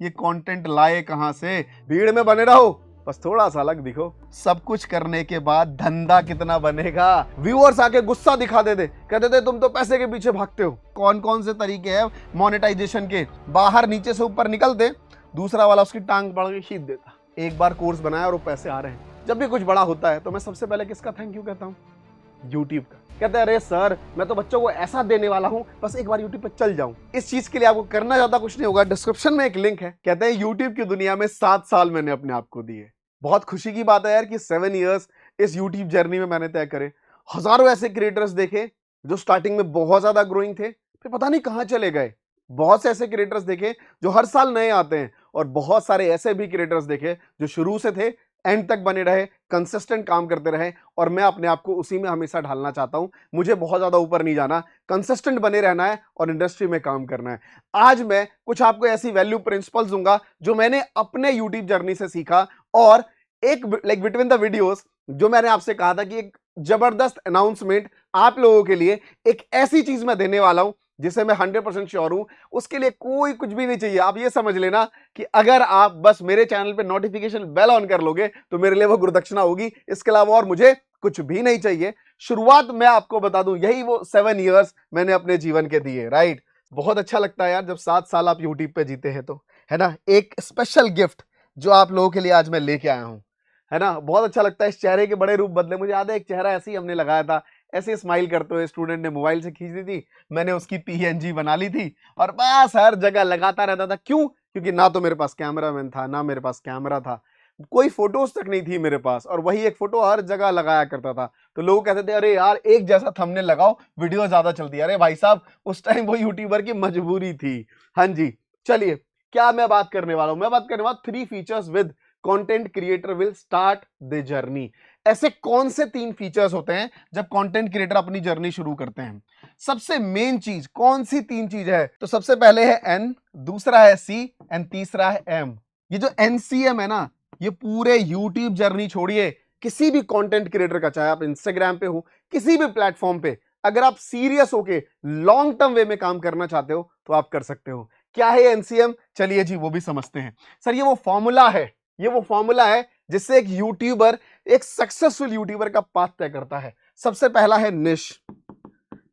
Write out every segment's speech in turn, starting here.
ये कंटेंट लाए कहां से? भीड़ में बने रहो, बस थोड़ा सा अलग दिखो। सब कुछ करने के बाद धंधा कितना बनेगा? व्यूअर्स आके गुस्सा दिखा देते, कहते थे तुम तो पैसे के पीछे भागते हो। कौन कौन से तरीके हैं मोनेटाइजेशन के? बाहर नीचे से ऊपर निकलते, दूसरा वाला उसकी टांग पकड़ के खींच देता। एक बार कोर्स बनाया और वो पैसे आ रहे हैं। जब भी कुछ बड़ा होता है तो मैं सबसे पहले किसका थैंक यू कहता हूँ? यूट्यूब का। कहते हैं अरे सर मैं तो बच्चों को ऐसा देने वाला हूं, बस एक बार यूट्यूब पे चल जाऊं। इस चीज के लिए आपको करना ज्यादा कुछ नहीं होगा, डिस्क्रिप्शन में एक लिंक है। कहते हैं यूट्यूब की दुनिया में 7 साल मैंने अपने आप को दिए। बहुत खुशी की बात है यार कि 7 इयर्स इस यूट्यूब जर्नी में मैंने तय करे। हजारों ऐसे क्रिएटर्स देखे जो स्टार्टिंग में बहुत ज्यादा ग्रोइंग थे, फिर पता नहीं कहां चले गए। बहुत से ऐसे क्रिएटर्स देखे जो हर साल नए आते हैं, और बहुत सारे ऐसे भी क्रिएटर्स देखे जो शुरू से थे, एंड तक बने रहे, कंसिस्टेंट काम करते रहे। और मैं अपने आप को उसी में हमेशा ढालना चाहता हूं। मुझे बहुत ज्यादा ऊपर नहीं जाना, कंसिस्टेंट बने रहना है और इंडस्ट्री में काम करना है। आज मैं कुछ आपको ऐसी वैल्यू प्रिंसिपल्स दूंगा जो मैंने अपने यूट्यूब जर्नी से सीखा, और एक लाइक बिटवीन द वीडियोस जो मैंने आपसे कहा था कि एक जबरदस्त अनाउंसमेंट आप लोगों के लिए, एक ऐसी चीज मैं देने वाला हूं जिसे मैं 100% श्योर हूं उसके लिए कोई कुछ भी नहीं चाहिए। आप ये समझ लेना कि अगर आप बस मेरे चैनल पे नोटिफिकेशन बेल ऑन कर लोगे तो मेरे लिए वो गुरुदक्षिणा होगी। इसके अलावा और मुझे कुछ भी नहीं चाहिए। शुरुआत मैं आपको बता दूं, यही वो 7 इयर्स मैंने अपने जीवन के दिए। राइट, बहुत अच्छा लगता है यार जब 7 साल आप यूट्यूब पे जीते हैं तो, है ना। एक स्पेशल गिफ्ट जो आप लोगों के लिए आज मैं लेके आया हूं, है ना। बहुत अच्छा लगता है। इस चेहरे के बड़े रूप बदले। मुझे याद है एक चेहरा ऐसे ही हमने लगाया था, ऐसे स्माइल करते हुए स्टूडेंट ने मोबाइल से खींच दी थी, मैंने उसकी पीएनजी बना ली थी और बस हर जगह लगाता रहता था। क्यों? क्योंकि ना तो मेरे पास कैमरामैन था, ना मेरे पास कैमरा था, कोई फोटोज तक नहीं थी मेरे पास, और वही एक फोटो हर जगह लगाया करता था। तो लोग कहते थे अरे यार एक जैसा थंबनेल लगाओ, वीडियो ज्यादा चलती है। अरे भाई साहब, उस टाइम वो यूट्यूबर की मजबूरी थी। हाँ जी, चलिए क्या मैं बात करने वाला हूं? मैं बात करने वाला 3 features with content creator will start the journey. ऐसे कौन से 3 फीचर्स होते हैं जब कंटेंट क्रिएटर अपनी जर्नी शुरू करते हैं? सबसे मेन चीज कौन सी 3 चीज है? तो सबसे पहले है एन, दूसरा है सी एंड तीसरा है एम। ये जो एनसीएम है ना, ये पूरे यूट्यूब जर्नी छोड़िए, किसी भी कंटेंट क्रिएटर का, चाहे आप इंस्टाग्राम पे हो, किसी भी प्लेटफॉर्म पे, अगर आप सीरियस होके लॉन्ग टर्म वे में काम करना चाहते हो तो आप कर सकते हो। क्या है एनसीएम? चलिए जी वो भी समझते हैं। सर ये वो फॉर्मूला है, ये वो फॉर्मूला है जिससे एक यूट्यूबर, एक सक्सेसफुल यूट्यूबर का पाथ तय करता है। सबसे पहला है निश।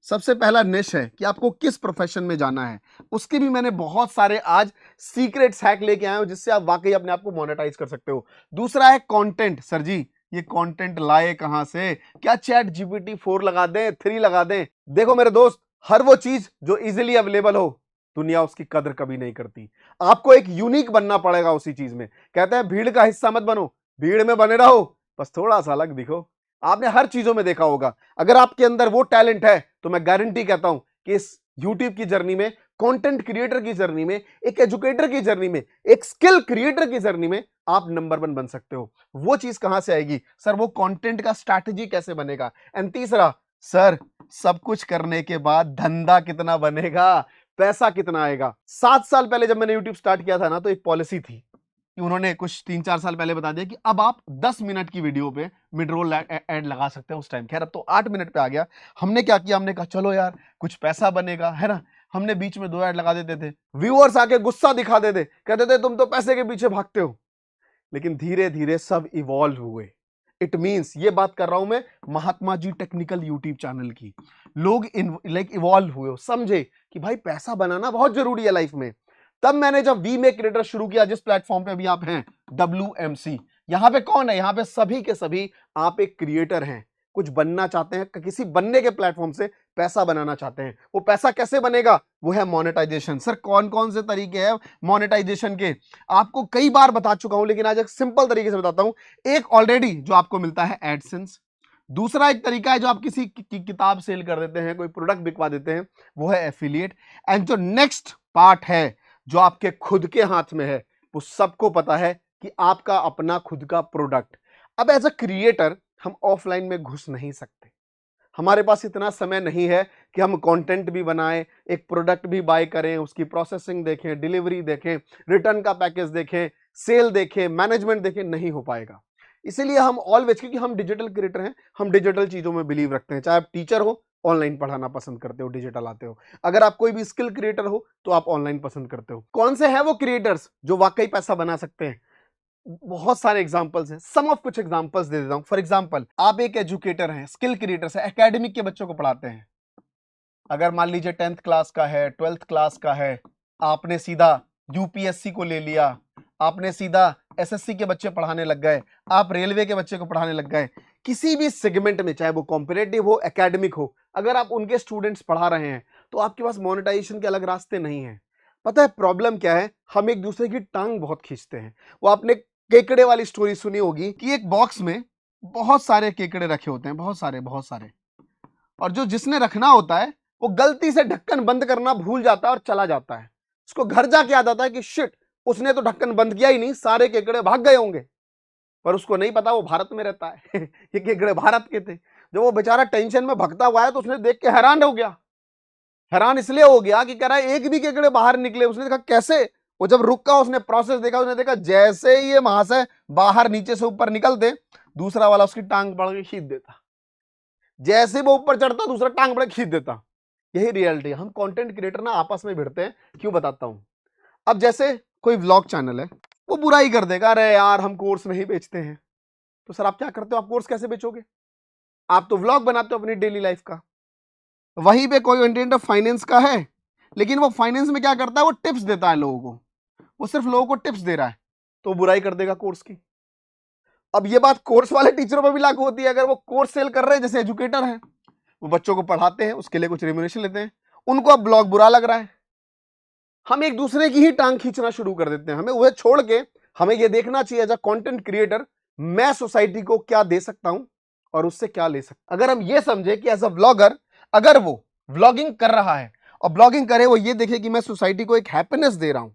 सबसे पहला निश है कि आपको किस प्रोफेशन में जाना है। उसके भी मैंने बहुत सारे आज सीक्रेट्स हैक लेके आए हूं जिससे आप वाकई अपने आप को मोनेटाइज कर सकते हो। दूसरा है कंटेंट। सर जी ये कंटेंट लाए कहां से? क्या चैट जीपीटी 4 लगा दें, 3 लगा दें? देखो मेरे दोस्त, हर वो चीज जो इजीली अवेलेबल हो, दुनिया उसकी कदर कभी नहीं करती। आपको एक यूनिक बनना पड़ेगा उसी चीज में। कहते हैं भीड़ का हिस्सा मत बनो, भीड़ में बने रहो, बस थोड़ा सा अलग दिखो। आपने हर चीजों में देखा होगा, अगर आपके अंदर वो टैलेंट है तो मैं गारंटी कहता हूं कि इस यूट्यूब की जर्नी में, कंटेंट क्रिएटर की जर्नी में, एक एजुकेटर की जर्नी में, एक स्किल क्रिएटर की जर्नी में आप नंबर 1 बन सकते हो। वो चीज कहां से आएगी? सर वो कंटेंट का स्ट्रैटेजी कैसे बनेगा? एंड तीसरा, सर सब कुछ करने के बाद धंधा कितना बनेगा, पैसा कितना आएगा? 7 साल पहले जब मैंने यूट्यूब स्टार्ट किया था ना, तो एक पॉलिसी थी कि उन्होंने कुछ 3-4 साल पहले बता दिया कि अब आप 10 मिनट की वीडियो पे मिड रोल एड लगा सकते हैं। उस टाइम खैर अब तो 8 मिनट पे आ गया। हमने क्या किया, हमने कहा चलो यार कुछ पैसा बनेगा, है ना। हमने बीच में 2 ऐड लगा देते थे, व्यूअर्स आके गुस्सा दिखा देते, कहते थे तुम तो पैसे के पीछे भागते हो। लेकिन धीरे धीरे सब इवॉल्व हुए। इट मींस, ये बात कर रहा हूं मैं Mahatma ji technical YouTube channel की। लोग लाइक इवॉल्व हुए, समझे कि भाई पैसा बनाना बहुत जरूरी है लाइफ में। तब मैंने जब वी मेक क्रिएटर शुरू किया, जिस प्लेटफॉर्म पे अभी आप हैं, WMC, यहां पे कौन है? यहां पे सभी के सभी आप एक क्रिएटर हैं, कुछ बनना चाहते हैं, किसी बनने के प्लेटफॉर्म से पैसा बनाना चाहते हैं। वो पैसा कैसे बनेगा? वो है मोनेटाइजेशन। सर कौन कौन से तरीके हैं मोनेटाइजेशन के? आपको कई बार बता चुका हूं, लेकिन आज एक सिंपल तरीके से बताता हूं। एक ऑलरेडी जो आपको मिलता है एडसेंस, दूसरा एक तरीका है जो आप किसी की किताब सेल कर देते हैं, कोई प्रोडक्ट बिकवा देते हैं, वो है एफिलिएट। एंड जो नेक्स्ट पार्ट है जो आपके खुद के हाथ में है, वो सबको पता है कि आपका अपना खुद का प्रोडक्ट। अब एज अ क्रिएटर हम ऑफलाइन में घुस नहीं सकते, हमारे पास इतना समय नहीं है कि हम कंटेंट भी बनाएं, एक प्रोडक्ट भी बाय करें, उसकी प्रोसेसिंग देखें, डिलीवरी देखें, रिटर्न का पैकेज देखें, सेल देखें, मैनेजमेंट देखें, नहीं हो पाएगा। इसीलिए हम ऑलवेज, क्योंकि हम डिजिटल क्रिएटर हैं, हम डिजिटल चीजों में बिलीव रखते हैं। चाहे आप टीचर हो, ऑनलाइन पढ़ाना पसंद करते हो, डिजिटल आते हो। अगर आप कोई भी स्किल क्रिएटर हो तो आप ऑनलाइन पसंद करते हो। कौन से हैं वो क्रिएटर्स जो वाकई पैसा बना सकते हैं? बहुत सारे एग्जांपल्स हैं, सम ऑफ कुछ एग्जांपल्स दे देता हूं। फॉर एग्जांपल, आप एक एजुकेटर हैं, स्किल क्रिएटर्स हैं, एकेडमिक के बच्चों को पढ़ाते हैं। अगर मान लीजिए 10th क्लास का है, 12th क्लास का है, आपने सीधा यूपीएससी को ले लिया, आपने सीधा एसएससी के बच्चे पढ़ाने लग गए, आप रेलवे के बच्चे को पढ़ाने लग गए, किसी भी सेगमेंट में, चाहे वो कॉम्पिटेटिव हो, एकेडमिक हो, अगर आप उनके स्टूडेंट्स पढ़ा रहे हैं तो आपके पास मोनेटाइजेशन के अलग रास्ते नहीं है। पता है प्रॉब्लम क्या है? हम एक दूसरे की टांग बहुत खींचते हैं। वो आपने केकड़े वाली स्टोरी सुनी होगी कि एक बॉक्स में बहुत सारे केकड़े रखे होते हैं, बहुत सारे, और जो जिसने रखना होता है वो गलती से ढक्कन बंद करना भूल जाता है और चला जाता है। उसको घर जाके याद आता है कि शिट, उसने तो ढक्कन बंद किया ही नहीं, सारे केकड़े भाग गए होंगे। पर उसको नहीं पता वो भारत में रहता है ये केकड़े भारत के थे। जब वो बेचारा टेंशन में भगता हुआ है तो उसने देख के हैरान हो गया। हैरान इसलिए हो गया कि कह रहा है एक भी केकड़े बाहर निकले। उसने देखा कैसे, वो जब रुका उसने प्रोसेस देखा, उसने देखा जैसे ही ये वहां से बाहर नीचे से ऊपर निकलते, दूसरा वाला उसकी टांग पकड़ के खींच देता। जैसे वो ऊपर चढ़ता, दूसरा टांग पकड़ के खींच देता। यही रियलिटी है। हम कंटेंट क्रिएटर ना आपस में भिड़ते हैं, क्यों बताता हूं। अब जैसे कोई व्लॉग चैनल है, वो बुराई कर देगा, अरे यार हम कोर्स नहीं बेचते हैं। तो सर आप क्या करते हो? आप कोर्स कैसे बेचोगे? आप तो व्लॉग बनाते हो अपनी डेली लाइफ का। वहीं पे कोई कंटेंट फाइनेंस का है, लेकिन वो फाइनेंस में क्या करता है, वो टिप्स देता है लोगों को, वो सिर्फ लोगों को टिप्स दे रहा है, तो बुराई कर देगा कोर्स की। अब ये बात कोर्स वाले टीचरों पर भी लागू होती है। अगर वो कोर्स सेल कर रहे हैं, जैसे एजुकेटर हैं, वो बच्चों को पढ़ाते हैं, उसके लिए कुछ रेम्यूनरेशन लेते हैं, उनको अब ब्लॉग बुरा लग रहा है। हम एक दूसरे की ही टांग खींचना शुरू कर देते हैं। हमें वह छोड़ के हमें यह देखना चाहिए एज अ कंटेंट क्रिएटर, मैं सोसाइटी को क्या दे सकता हूं और उससे क्या ले सकता। अगर हम ये समझे कि एज अ व्लॉगर, अगर वो व्लॉगिंग कर रहा है और ब्लॉगिंग करे, वो ये देखे कि मैं सोसाइटी को एक हैप्पीनेस दे रहा हूं,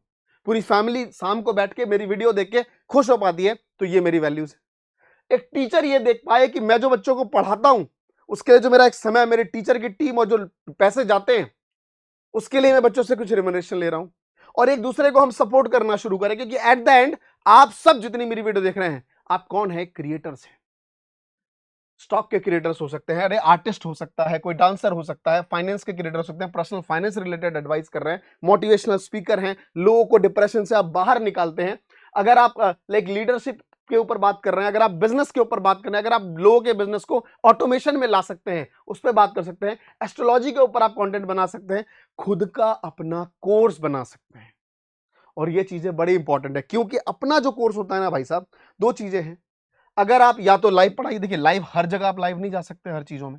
पूरी फैमिली शाम को बैठ के मेरी वीडियो देख के खुश हो पाती है, तो ये मेरी वैल्यूज है। एक टीचर ये देख पाए कि मैं जो बच्चों को पढ़ाता हूं, उसके लिए जो मेरा एक समय, मेरे टीचर की टीम और जो पैसे जाते हैं, उसके लिए मैं बच्चों से कुछ रिम्यूनरेशन ले रहा हूं। और एक दूसरे को हम सपोर्ट करना शुरू करें, क्योंकि एट द एंड आप सब जितनी मेरी वीडियो देख रहे हैं, आप कौन है? क्रिएटर्स हैं। स्टॉक के क्रिएटर्स हो सकते हैं, अरे आर्टिस्ट हो सकता है, कोई डांसर हो सकता है, फाइनेंस के क्रिएटर हो सकते हैं, पर्सनल फाइनेंस रिलेटेड एडवाइस कर रहे हैं, मोटिवेशनल स्पीकर हैं, लोगों को डिप्रेशन से आप बाहर निकालते हैं। अगर आप लाइक लीडरशिप के ऊपर बात कर रहे हैं, अगर आप बिजनेस के ऊपर बात कर रहे हैं, अगर आप लोगों के बिजनेस को ऑटोमेशन में ला सकते हैं, उस पर बात कर सकते हैं, एस्ट्रोलॉजी के ऊपर आप कंटेंट बना सकते हैं, खुद का अपना कोर्स बना सकते हैं। और ये चीजें बड़ी इंपॉर्टेंट है, क्योंकि अपना जो कोर्स होता है ना भाई साहब, दो चीजें हैं। अगर आप या तो लाइव पढ़ाई, देखिए लाइव हर जगह आप लाइव नहीं जा सकते हर चीजों में।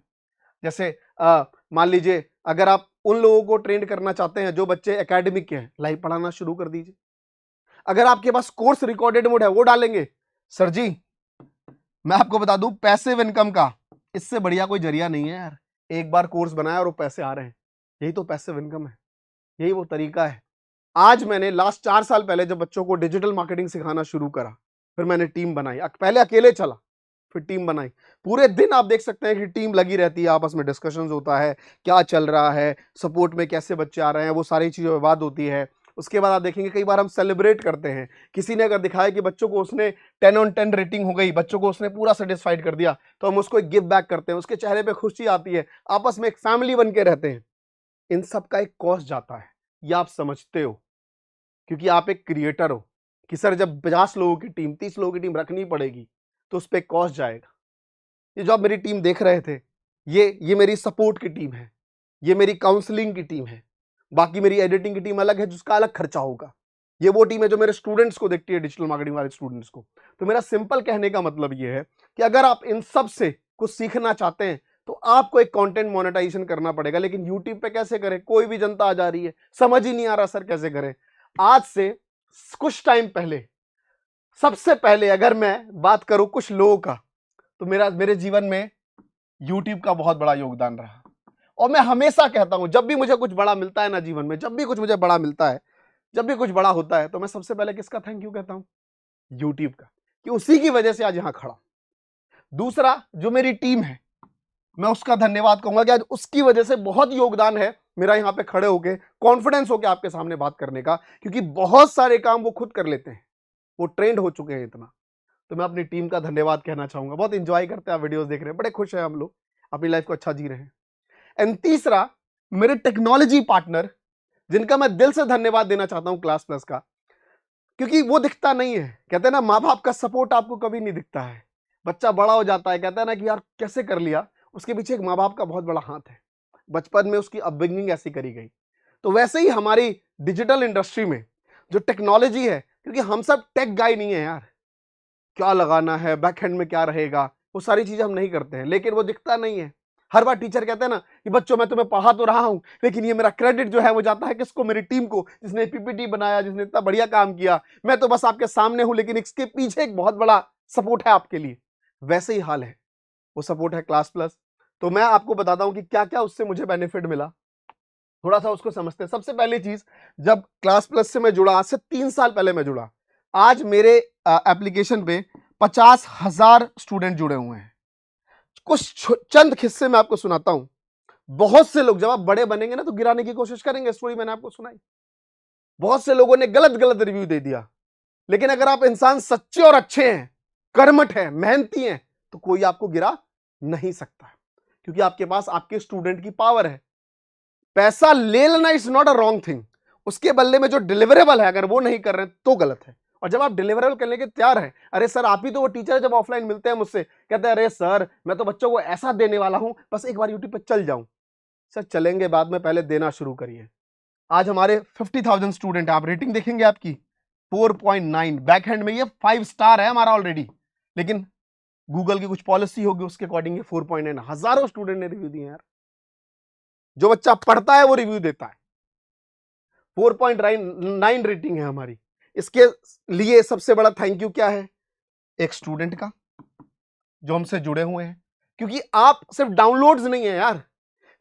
जैसे मान लीजिए अगर आप उन लोगों को ट्रेंड करना चाहते हैं जो बच्चे एकेडमिक के हैं, लाइव पढ़ाना शुरू कर दीजिए। अगर आपके पास कोर्स रिकॉर्डेड मोड है, वो डालेंगे। सर जी मैं आपको बता दूं, पैसिव इनकम का इससे बढ़िया कोई जरिया नहीं है यार। एक बार कोर्स बनाया और वो पैसे आ रहे हैं, यही तो पैसिव इनकम है, यही वो तरीका है। आज मैंने लास्ट 4 साल पहले जब बच्चों को डिजिटल मार्केटिंग सिखाना शुरू करा, फिर मैंने टीम बनाई। पहले अकेले चला, फिर टीम बनाई। पूरे दिन आप देख सकते हैं कि टीम लगी रहती है, आपस में डिस्कशंस होता है, क्या चल रहा है, सपोर्ट में कैसे बच्चे आ रहे हैं, वो सारी चीज़ों पर बात होती है। उसके बाद आप देखेंगे कई बार हम सेलिब्रेट करते हैं। किसी ने अगर दिखाया कि बच्चों को उसने 10 on 10 रेटिंग हो गई, बच्चों को उसने पूरा सेटिस्फाइड कर दिया, तो हम उसको एक गिव बैक करते हैं, उसके चेहरे पे खुशी आती है, आपस में एक फैमिली बन के रहते हैं। इन सब का एक कॉस्ट जाता है, ये आप समझते हो, क्योंकि आप एक क्रिएटर हो कि सर जब 50 लोगों की टीम, 30 लोगों की टीम रखनी पड़ेगी तो उस पर कॉस्ट जाएगा। ये जो आप मेरी टीम देख रहे थे, ये मेरी सपोर्ट की टीम है, ये मेरी काउंसलिंग की टीम है, बाकी मेरी एडिटिंग की टीम अलग है जिसका अलग खर्चा होगा। ये वो टीम है जो मेरे स्टूडेंट्स को देखती है, डिजिटल मार्केटिंग वाले स्टूडेंट्स को। तो मेरा सिंपल कहने का मतलब ये है कि अगर आप इन सब से कुछ सीखना चाहते हैं तो आपको एक कंटेंट मोनेटाइजेशन करना पड़ेगा। लेकिन यूट्यूब पे कैसे करें? कोई भी जनता आ जा रही है, समझ ही नहीं आ रहा सर कैसे करें। आज से कुछ टाइम पहले, सबसे पहले अगर मैं बात करूं कुछ लोगों का, तो मेरे जीवन में यूट्यूब का बहुत बड़ा योगदान रहा। और मैं हमेशा कहता हूं, जब भी मुझे कुछ बड़ा मिलता है ना जीवन में, जब भी कुछ मुझे बड़ा मिलता है, जब भी कुछ बड़ा होता है, तो मैं सबसे पहले किसका थैंक यू कहता हूं? यूट्यूब का, कि उसी की वजह से आज यहां खड़ा। दूसरा, जो मेरी टीम है, मैं उसका धन्यवाद कहूंगा कि आज उसकी वजह से बहुत योगदान है मेरा यहां पे खड़े होके, कॉन्फिडेंस होके आपके सामने बात करने का, क्योंकि बहुत सारे काम वो खुद कर लेते हैं, वो ट्रेंड हो चुके हैं इतना। तो मैं अपनी टीम का धन्यवाद कहना चाहूंगा। बहुत इंजॉय करते हैं आप वीडियोस देख रहे हैं, बड़े खुश हैं हम लोग, अपनी लाइफ को अच्छा जी रहे हैं। एंड तीसरा मेरे टेक्नोलॉजी पार्टनर, जिनका मैं दिल से धन्यवाद देना चाहता हूं क्लास प्लस का, क्योंकि वो दिखता नहीं है। कहते हैं ना, माँ बाप का सपोर्ट आपको कभी नहीं दिखता है। बच्चा बड़ा हो जाता है, कहता है ना कि यार कैसे कर लिया, उसके पीछे एक माँ बाप का बहुत बड़ा हाथ है। बचपन में उसकी अपब्रिंगिंग ऐसी करी गई। तो वैसे ही हमारी डिजिटल इंडस्ट्री में जो टेक्नोलॉजी है, क्योंकि हम सब टेक गाय नहीं है यार, क्या लगाना है, बैक एंड में क्या रहेगा, वो सारी चीजें हम नहीं करते हैं, लेकिन वो दिखता नहीं है। हर बार टीचर कहते हैं ना कि बच्चों मैं तुम्हें पढ़ा तो रहा हूं, लेकिन ये मेरा क्रेडिट जो है वो जाता है किसको? मेरी टीम को, जिसने पीपीटी बनाया, जिसने इतना बढ़िया काम किया। मैं तो बस आपके सामने हूं, लेकिन इसके पीछे एक बहुत बड़ा सपोर्ट है आपके लिए। वैसे ही हाल है, वो सपोर्ट है क्लास प्लस। तो मैं आपको बताता हूं कि क्या क्या उससे मुझे बेनिफिट मिला, थोड़ा सा उसको समझते हैं। सबसे पहली चीज, जब क्लास प्लस से मैं जुड़ा, आज से 3 साल पहले मैं जुड़ा, आज मेरे एप्लीकेशन पे 50,000 स्टूडेंट जुड़े हुए हैं। कुछ चंद किस्से मैं आपको सुनाता हूं। बहुत से लोग, जब आप बड़े बनेंगे ना तो गिराने की कोशिश करेंगे, स्टोरी मैंने आपको सुनाई। बहुत से लोगों ने गलत गलत रिव्यू दे दिया, लेकिन अगर आप इंसान सच्चे और अच्छे हैं, कर्मठ हैं, मेहनती हैं, तो कोई आपको गिरा नहीं सकता, क्योंकि आपके पास आपके स्टूडेंट की पावर है। पैसा ले लेना is not a wrong thing, उसके बदले में जो डिलीवरेबल है अगर वो नहीं कर रहे तो गलत है। और जब आप डिलीवरेबल करने के तैयार हैं, अरे सर आप ही तो वो टीचर है, जब ऑफलाइन मिलते हैं मुझसे कहते हैं अरे सर मैं तो बच्चों को ऐसा देने वाला हूं, बस एक बार यूट्यूब पे चल जाऊं। सर चलेंगे बाद में, पहले देना शुरू करिए। आज हमारे 50,000 स्टूडेंट है, आप रेटिंग देखेंगे आपकी 4.9, बैक हैंड में ये 5 स्टार है हमारा ऑलरेडी, लेकिन गूगल की कुछ पॉलिसी होगी उसके अकॉर्डिंग ये 4.9। हजारों स्टूडेंट ने रिव्यू दिए यार, जो बच्चा पढ़ता है वो रिव्यू देता है। 4.9 रेटिंग है हमारी। इसके लिए सबसे बड़ा थैंक यू क्या है? एक स्टूडेंट का जो हमसे जुड़े हुए हैं, क्योंकि आप सिर्फ डाउनलोड्स नहीं है यार,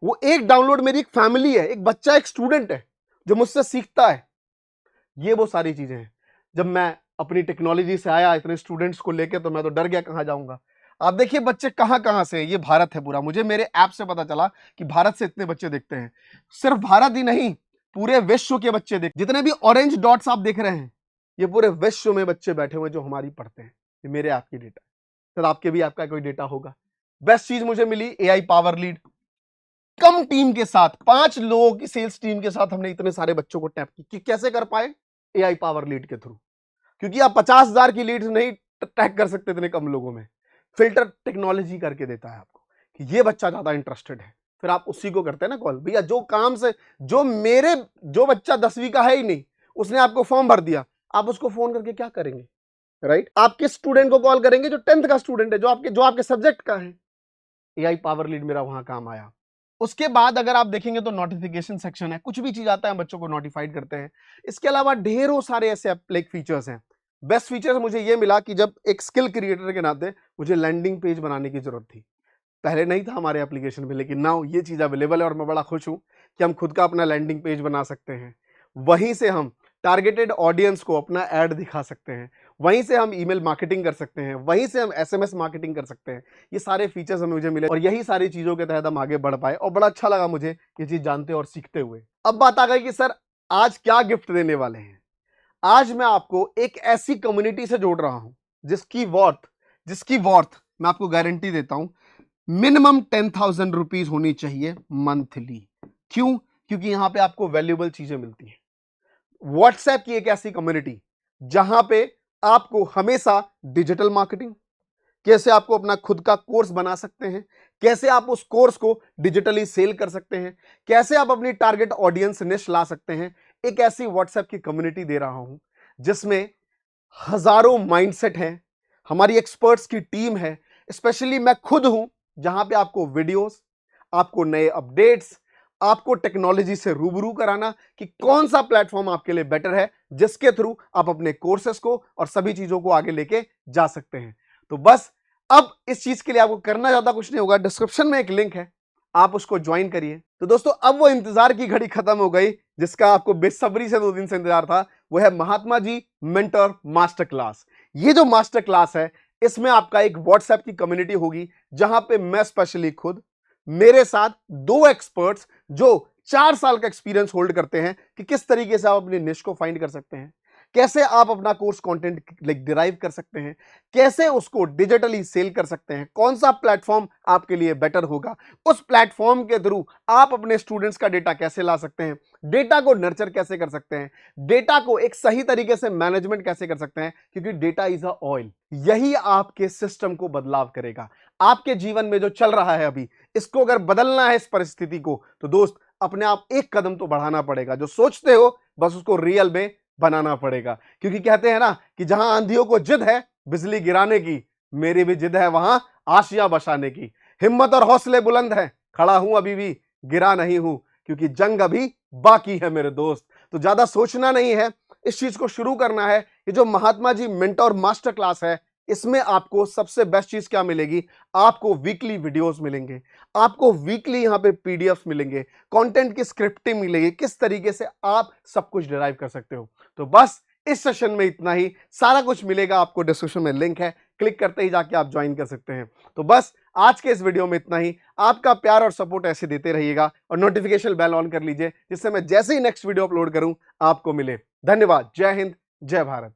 वो एक डाउनलोड मेरी एक फैमिली है, एक बच्चा, एक स्टूडेंट है जो मुझसे सीखता है। ये वो सारी चीजें हैं। जब मैं अपनी टेक्नोलॉजी से आया इतने स्टूडेंट्स को लेके, तो मैं तो डर गया कहां जाऊंगा। आप देखिए बच्चे कहां कहां से, ये भारत है पूरा, मुझे मेरे ऐप से पता चला कि भारत से इतने बच्चे देखते हैं। सिर्फ भारत ही नहीं, पूरे विश्व के बच्चे देख, जितने भी ऑरेंज डॉट्स आप देख रहे हैं, ये पूरे विश्व में बच्चे बैठे हुए जो हमारी पढ़ते हैं। ये मेरे ऐप की डेटा है सर, आपके भी आपका कोई डेटा होगा। बेस्ट चीज मुझे मिली एआई पावर लीड। कम टीम के साथ, 5 लोगों की सेल्स टीम के साथ हमने इतने सारे बच्चों को टैप की। कैसे कर पाए? एआई पावर लीड के थ्रू। क्योंकि आप 50,000 की लीड्स नहीं टैग कर सकते इतने कम लोगों में। फिल्टर टेक्नोलॉजी करके देता है आपको कि ये बच्चा ज्यादा इंटरेस्टेड है, फिर आप उसी को करते हैं ना कॉल। भैया जो काम से, जो बच्चा 10वीं का है ही नहीं, उसने आपको फॉर्म भर दिया, आप उसको फोन करके क्या करेंगे? राइट? आप किस स्टूडेंट को कॉल करेंगे? जो 10th का स्टूडेंट है, जो आपके सब्जेक्ट का है। एआई पावर लीड मेरा वहां काम आया। उसके बाद अगर आप देखेंगे तो नोटिफिकेशन सेक्शन है, कुछ भी चीज आता है बच्चों को नोटिफाइड करते हैं। इसके अलावा ढेरों सारे ऐसे एप्लिक फीचर्स हैं। बेस्ट फीचर मुझे ये मिला कि जब एक स्किल क्रिएटर के नाते मुझे लैंडिंग पेज बनाने की जरूरत थी, पहले नहीं था हमारे एप्लीकेशन में, लेकिन नाउ ये चीज अवेलेबल है और मैं बड़ा खुश हूं कि हम खुद का अपना लैंडिंग पेज बना सकते हैं। वहीं से हम टारगेटेड ऑडियंस को अपना ऐड दिखा सकते हैं, वहीं से हम ईमेल मार्केटिंग कर सकते हैं, वहीं से हम एसएमएस मार्केटिंग कर सकते हैं। ये सारे फीचर्स हमें मुझे मिले और यही सारी चीजों के तहत हम आगे बढ़ पाए और बड़ा अच्छा लगा मुझे ये चीज जानते और सीखते हुए। अब बात आ गई कि सर आज क्या गिफ्ट देने वाले हैं। आज मैं आपको एक ऐसी कम्युनिटी से जोड़ रहा हूं जिसकी वर्थ मैं आपको गारंटी देता हूं मिनिमम 10,000 रुपीज होनी चाहिए मंथली। क्यों? क्योंकि यहां पे आपको वैल्यूएबल चीजें मिलती हैं। व्हाट्सएप की एक ऐसी कम्युनिटी जहां पे आपको हमेशा डिजिटल मार्केटिंग, कैसे आपको अपना खुद का कोर्स बना सकते हैं, कैसे आप उस कोर्स को डिजिटली सेल कर सकते हैं, कैसे आप अपनी टारगेट ऑडियंस निश ला सकते हैं, एक ऐसी व्हाट्सएप की कम्युनिटी दे रहा हूं जिसमें हजारों माइंडसेट हैं, हमारी एक्सपर्ट्स की टीम है, स्पेशली मैं खुद हूं, जहां पे आपको वीडियोस, आपको नए अपडेट्स, आपको टेक्नोलॉजी से रूबरू कराना कि कौन सा प्लेटफॉर्म आपके लिए बेटर है, जिसके थ्रू आप अपने कोर्सेस को और सभी चीजों को आगे लेके जा सकते हैं। तो बस अब इस चीज के लिए आपको करना ज्यादा कुछ नहीं होगा, डिस्क्रिप्शन में एक लिंक है, आप उसको ज्वाइन करिए। तो दोस्तों अब वो इंतजार की घड़ी खत्म हो गई जिसका आपको बेसब्री से 2 दिन से इंतजार था, वो है Mahatma ji mentor master class. ये जो मास्टर क्लास है, इसमें आपका एक व्हाट्सएप की कम्युनिटी होगी जहां पे मैं स्पेशली खुद, मेरे साथ 2 एक्सपर्ट्स जो 4 साल का एक्सपीरियंस होल्ड करते हैं कि किस तरीके से आप अपनी निश को फाइंड कर सकते हैं, कैसे आप अपना कोर्स कंटेंट लाइक डिराइव कर सकते हैं, कैसे उसको डिजिटली सेल कर सकते हैं, कौन सा प्लेटफॉर्म आपके लिए बेटर होगा, उस प्लेटफॉर्म के थ्रू आप अपने स्टूडेंट्स का डेटा कैसे ला सकते हैं, डेटा को नर्चर कैसे कर सकते हैं, डेटा को एक सही तरीके से मैनेजमेंट कैसे कर सकते हैं, क्योंकि डेटा इज अ ऑयल। यही आपके सिस्टम को बदलाव करेगा। आपके जीवन में जो चल रहा है अभी, इसको अगर बदलना है इस परिस्थिति को, तो दोस्त अपने आप एक कदम तो बढ़ाना पड़ेगा। जो सोचते हो बस उसको रियल में बनाना पड़ेगा, क्योंकि कहते हैं ना कि जहां आंधियों को जिद है बिजली गिराने की, मेरी भी जिद है वहां आशियां बसाने की। हिम्मत और हौसले बुलंद है, खड़ा हूं अभी भी, गिरा नहीं हूं, क्योंकि जंग अभी बाकी है मेरे दोस्त। तो ज्यादा सोचना नहीं है, इस चीज को शुरू करना है। ये जो Mahatma ji mentor master class है, इसमें आपको सबसे बेस्ट चीज क्या मिलेगी, आपको वीकली वीडियोस मिलेंगे, आपको वीकली यहां पे पीडीएफ मिलेंगे, कंटेंट की स्क्रिप्टिंग मिलेगी, किस तरीके से आप सब कुछ डिराइव कर सकते हो। तो बस इस सेशन में इतना ही, सारा कुछ मिलेगा आपको, डिस्क्रिप्शन में लिंक है, क्लिक करते ही जाके आप ज्वाइन कर सकते हैं। तो बस आज के इस वीडियो में इतना ही। आपका प्यार और सपोर्ट ऐसे देते रहिएगा और नोटिफिकेशन बेल ऑन कर लीजिए, जिससे मैं जैसे ही नेक्स्ट वीडियो अपलोड करूं आपको मिले। धन्यवाद। जय हिंद, जय भारत।